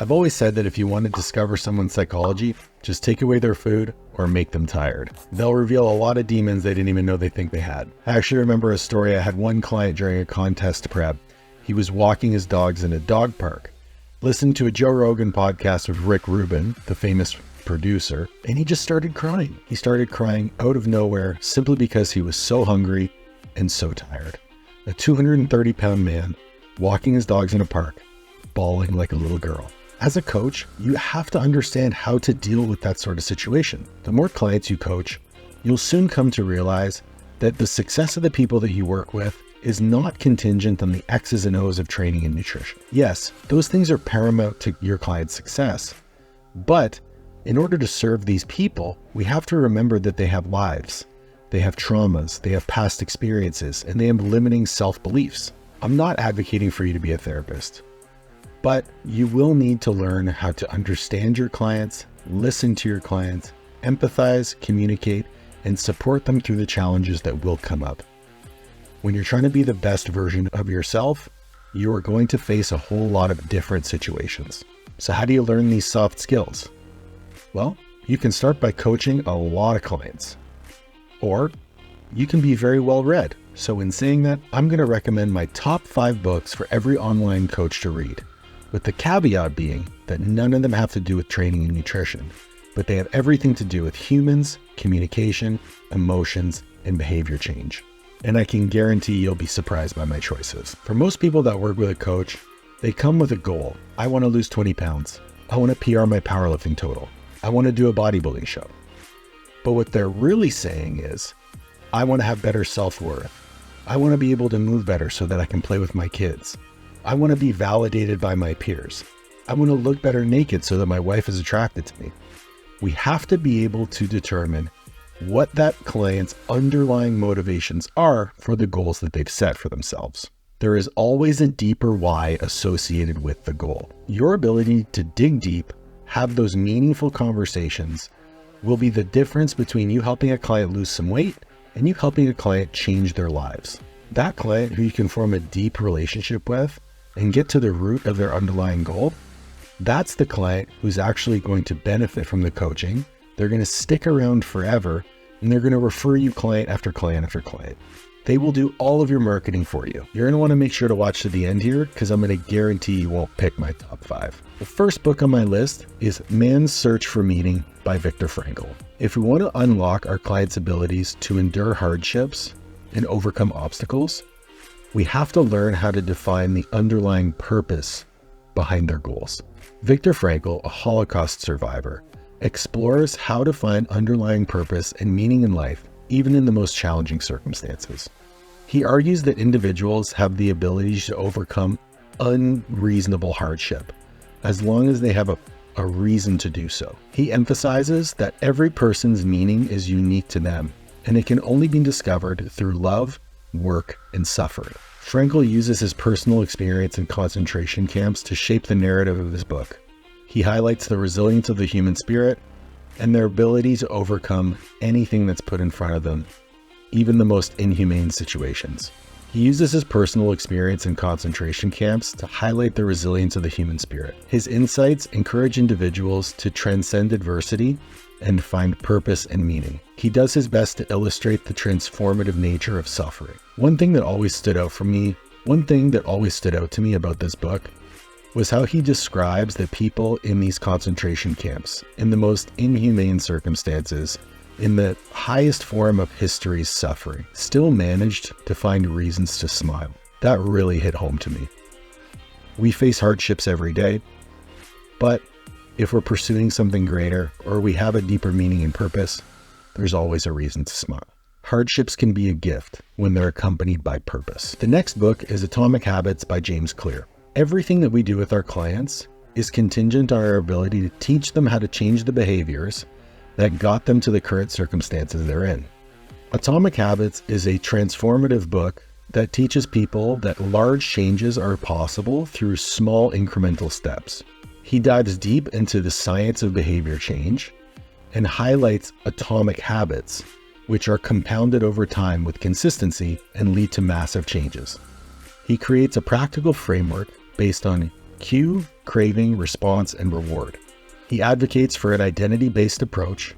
I've always said that if you want to discover someone's psychology, just take away their food or make them tired. They'll reveal a lot of demons they didn't even know they think they had. I actually remember a story. I had one client during a contest prep. He was walking his dogs in a dog park, listened to a Joe Rogan podcast with Rick Rubin, the famous producer, and he just started crying. He started crying out of nowhere simply because he was so hungry and so tired. A 230-pound man walking his dogs in a park, bawling like a little girl. As a coach, you have to understand how to deal with that sort of situation. The more clients you coach, you'll soon come to realize that the success of the people that you work with is not contingent on the X's and O's of training and nutrition. Yes, those things are paramount to your client's success, but in order to serve these people, we have to remember that they have lives, they have traumas, they have past experiences, and they have limiting self-beliefs. I'm not advocating for you to be a therapist, but you will need to learn how to understand your clients, listen to your clients, empathize, communicate, and support them through the challenges that will come up. When you're trying to be the best version of yourself, you are going to face a whole lot of different situations. So how do you learn these soft skills? Well, you can start by coaching a lot of clients, or you can be very well read. So in saying that, I'm going to recommend my top 5 books for every online coach to read, with the caveat being that none of them have to do with training and nutrition, but they have everything to do with humans, communication, emotions, and behavior change. And I can guarantee you'll be surprised by my choices. For most people that work with a coach, they come with a goal. I want to lose 20 pounds. I want to PR my powerlifting total. I want to do a bodybuilding show. But what they're really saying is, I want to have better self-worth. I want to be able to move better so that I can play with my kids. I want to be validated by my peers. I want to look better naked so that my wife is attracted to me. We have to be able to determine what that client's underlying motivations are for the goals that they've set for themselves. There is always a deeper why associated with the goal. Your ability to dig deep, have those meaningful conversations, will be the difference between you helping a client lose some weight and you helping a client change their lives. That client who you can form a deep relationship with and get to the root of their underlying goal, that's the client who's actually going to benefit from the coaching. They're going to stick around forever, and they're going to refer you client after client after client. They will do all of your marketing for you. You're going to want to make sure to watch to the end here, because I'm going to guarantee you won't pick my top 5. The first book on my list is Man's Search for Meaning by Viktor Frankl. If we want to unlock our clients' abilities to endure hardships and overcome obstacles, we have to learn how to define the underlying purpose behind their goals. Viktor Frankl, a Holocaust survivor, explores how to find underlying purpose and meaning in life, even in the most challenging circumstances. He argues that individuals have the ability to overcome unreasonable hardship, as long as they have a reason to do so. He emphasizes that every person's meaning is unique to them, and it can only be discovered through love, work, and suffering. Frankl uses his personal experience in concentration camps to shape the narrative of his book. He highlights the resilience of the human spirit and their ability to overcome anything that's put in front of them, even the most inhumane situations. He uses his personal experience in concentration camps to highlight the resilience of the human spirit. His insights encourage individuals to transcend adversity and find purpose and meaning. He does his best to illustrate the transformative nature of suffering. One thing that always stood out to me about this book was how he describes the people in these concentration camps in the most inhumane circumstances, in the highest form of history's suffering, still managed to find reasons to smile. That really hit home to me. We face hardships every day, but if we're pursuing something greater or we have a deeper meaning and purpose, there's always a reason to smile. Hardships can be a gift when they're accompanied by purpose. The next book is Atomic Habits by James Clear. Everything that we do with our clients is contingent on our ability to teach them how to change the behaviors that got them to the current circumstances they're in. Atomic Habits is a transformative book that teaches people that large changes are possible through small incremental steps. He dives deep into the science of behavior change and highlights atomic habits, which are compounded over time with consistency and lead to massive changes. He creates a practical framework based on cue, craving, response, and reward. He advocates for an identity-based approach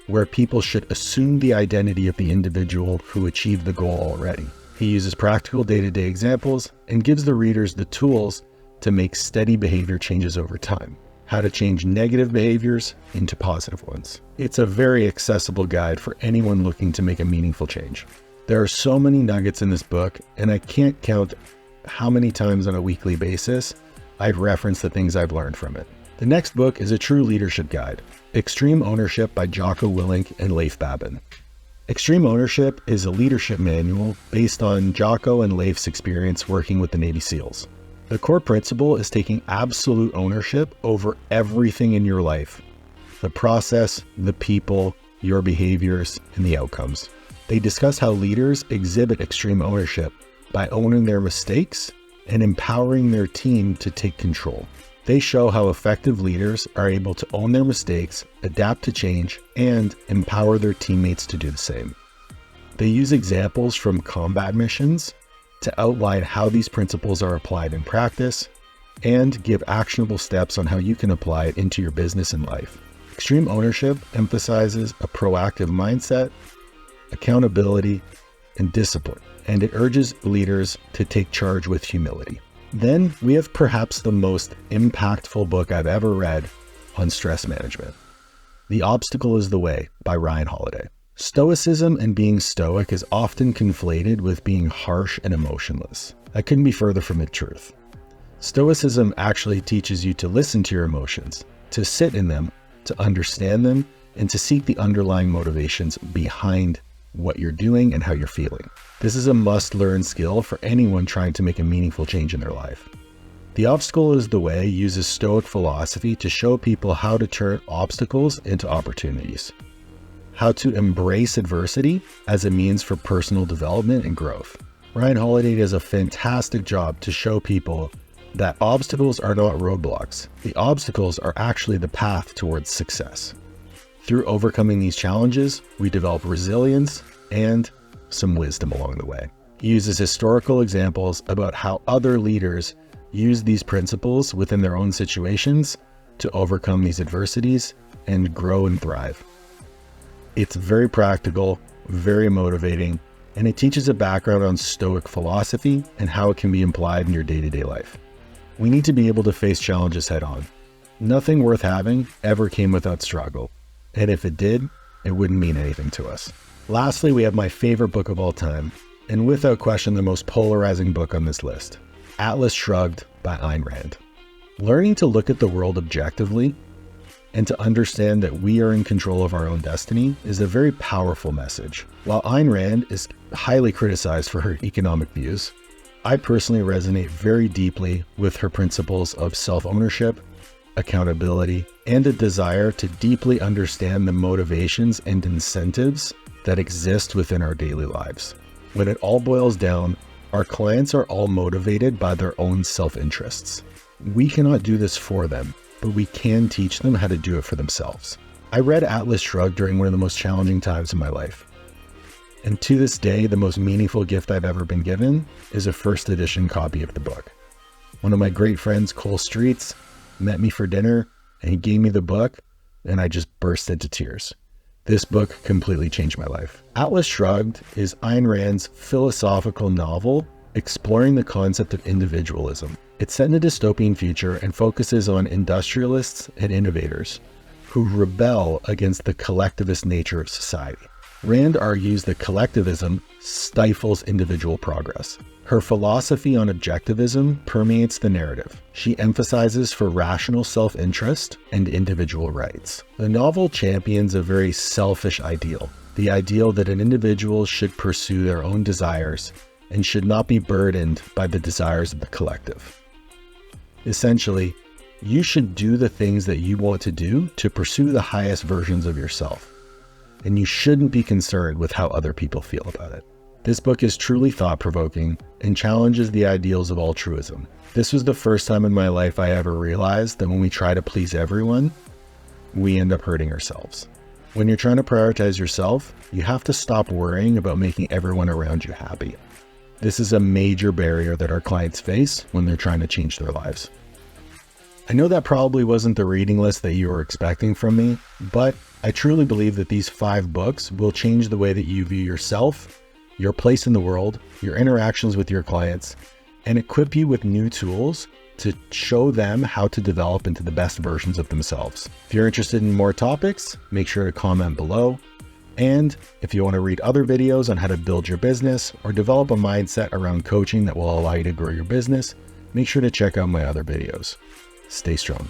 where people should assume the identity of the individual who achieved the goal already. He uses practical day-to-day examples and gives the readers the tools to make steady behavior changes over time. How to change negative behaviors into positive ones. It's a very accessible guide for anyone looking to make a meaningful change. There are so many nuggets in this book, and I can't count how many times on a weekly basis I'd reference the things I've learned from it. The next book is a true leadership guide, Extreme Ownership by Jocko Willink and Leif Babin. Extreme Ownership is a leadership manual based on Jocko and Leif's experience working with the Navy SEALs. The core principle is taking absolute ownership over everything in your life. The process, the people, your behaviors, and the outcomes. They discuss how leaders exhibit extreme ownership by owning their mistakes and empowering their team to take control. They show how effective leaders are able to own their mistakes, adapt to change, and empower their teammates to do the same. They use examples from combat missions to outline how these principles are applied in practice and give actionable steps on how you can apply it into your business and life. Extreme Ownership emphasizes a proactive mindset, accountability, and discipline, and it urges leaders to take charge with humility. Then we have perhaps the most impactful book I've ever read on stress management, The Obstacle is the Way by Ryan Holiday. Stoicism and being stoic is often conflated with being harsh and emotionless. That couldn't be further from the truth. Stoicism actually teaches you to listen to your emotions, to sit in them, to understand them, and to seek the underlying motivations behind what you're doing and how you're feeling. This is a must-learn skill for anyone trying to make a meaningful change in their life. The Obstacle is the Way uses Stoic philosophy to show people how to turn obstacles into opportunities, how to embrace adversity as a means for personal development and growth. Ryan Holiday does a fantastic job to show people that obstacles are not roadblocks. The obstacles are actually the path towards success. Through overcoming these challenges, we develop resilience and some wisdom along the way. He uses historical examples about how other leaders use these principles within their own situations to overcome these adversities and grow and thrive. It's very practical, very motivating, and it teaches a background on Stoic philosophy and how it can be applied in your day-to-day life. We need to be able to face challenges head on. Nothing worth having ever came without struggle, and if it did, it wouldn't mean anything to us. Lastly, we have my favorite book of all time, and without question the most polarizing book on this list, Atlas Shrugged by Ayn Rand. Learning to look at the world objectively and to understand that we are in control of our own destiny is a very powerful message. While Ayn Rand is highly criticized for her economic views, I personally resonate very deeply with her principles of self-ownership, accountability, and a desire to deeply understand the motivations and incentives that exist within our daily lives. When it all boils down, our clients are all motivated by their own self-interests. We cannot do this for them, but we can teach them how to do it for themselves. I read Atlas Shrugged during one of the most challenging times in my life. And to this day, the most meaningful gift I've ever been given is a first edition copy of the book. One of my great friends, Cole Streets, met me for dinner and he gave me the book and I just burst into tears. This book completely changed my life. Atlas Shrugged is Ayn Rand's philosophical novel exploring the concept of individualism. It's set in a dystopian future and focuses on industrialists and innovators who rebel against the collectivist nature of society. Rand argues that collectivism stifles individual progress. Her philosophy on objectivism permeates the narrative. She emphasizes for rational self-interest and individual rights. The novel champions a very selfish ideal, the ideal that an individual should pursue their own desires and should not be burdened by the desires of the collective. Essentially, you should do the things that you want to do to pursue the highest versions of yourself, and you shouldn't be concerned with how other people feel about it. This book is truly thought-provoking and challenges the ideals of altruism. This was the first time in my life I ever realized that when we try to please everyone, we end up hurting ourselves. When you're trying to prioritize yourself, you have to stop worrying about making everyone around you happy. This is a major barrier that our clients face when they're trying to change their lives. I know that probably wasn't the reading list that you were expecting from me, but I truly believe that these 5 books will change the way that you view yourself, your place in the world, your interactions with your clients, and equip you with new tools to show them how to develop into the best versions of themselves. If you're interested in more topics, make sure to comment below. And if you want to read other videos on how to build your business or develop a mindset around coaching that will allow you to grow your business, make sure to check out my other videos. Stay strong.